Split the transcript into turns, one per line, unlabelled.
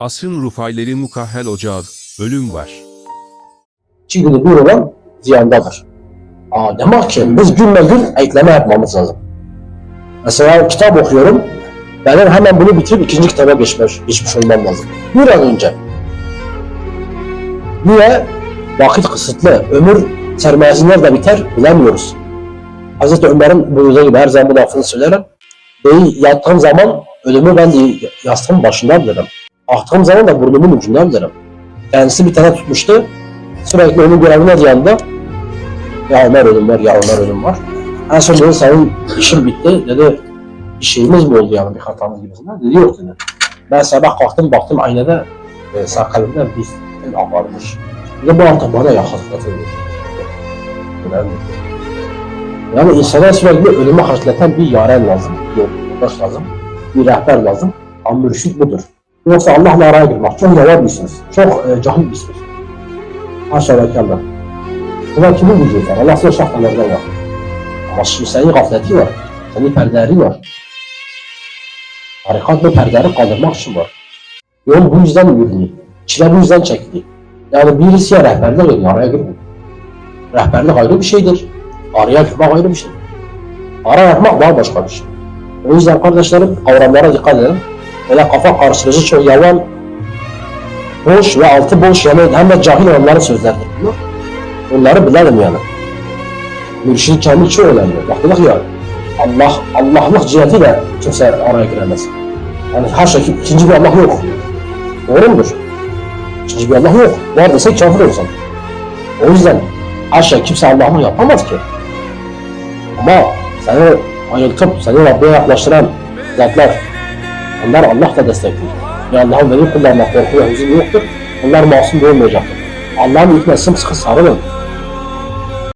Asrın Rufaileri Mukahhel Ocağı, ölüm var.
Çiğdili bir olan ziyandadır. Demek ki biz günle gün ekleme yapmamız lazım. Mesela kitap okuyorum, benim hemen bunu bitirip ikinci kitaba geçmiş olmam lazım. Bir an önce. Niye? Vakit kısıtlı, ömür sermayesi nerede biter bilemiyoruz. Hazreti Ömer'in buyurduğu gibi her zaman bu lafını söylerim. Yattığım zaman ölümü ben de yastığım başında bilirim. Aktığım zaman da burnumun ucunda bilirim. Kendisi bir tane tutmuştu. Sürekli onun görevine yanında. Ya Ömer ölüm var, ya Ömer ölüm var. En son dedi senin işin bitti. Dedi bir şeyimiz mi oldu yani bir hatamız gibisinden? Dedi yok dedi. Ben sabah kalktım baktım aynada sakalımda bir ağarmış. Dedi bu artık bana yakaslatıyor. Önemli. Yani insana sürekli ölümü harclatan bir yaren lazım, bir yoldaş lazım, bir rehber lazım. Ama mürşid budur. Yoksa Allah'la araya girmek çok zor birsiniz, çok cahil birsiniz. Haşa ve kella. Buna kimin gücü yeter? Allah size şahtalardan var. Ama şimdi senin gafleti var, senin perdeleri var. Harekat bu perdeleri kaldırmak için var. Yol bu yüzden yürünüyor, çile bu yüzden çekiliyor. Yani birisi ya rehberlik ediyor, araya girmiyor. Rehberlik ayrı bir şeydir. Araya girmek ayrı bir şey. Ara yapmak daha başka bir şey. O yüzden kardeşlerim kavramlara dikkat edin. Böyle kafa karıştırıcı çok yalan, boş ve altı boş yani hem de cahil olanların sözleridir bunlar. Onları bilelim yani. Mürşid kamil çok önemli. Baktık ya Allah'lık ciheti de kimse araya giremez. Yani her şey ikinci bir Allah yok. Doğru mudur? İkinci bir Allah yok. Var desek kafir olsan. O yüzden her şey kimse Allah'lık yapamaz ki. Ama seni ayıltıp seni Rabbi'ye yaklaştıran zatlar, onlar Allah da destekliyor. Ya Allah'ın veli kullarına korku ve hüzün yoktur. Onlar masum olmayacaktır. Allah'ın hükmüne sımsıkı sarılın.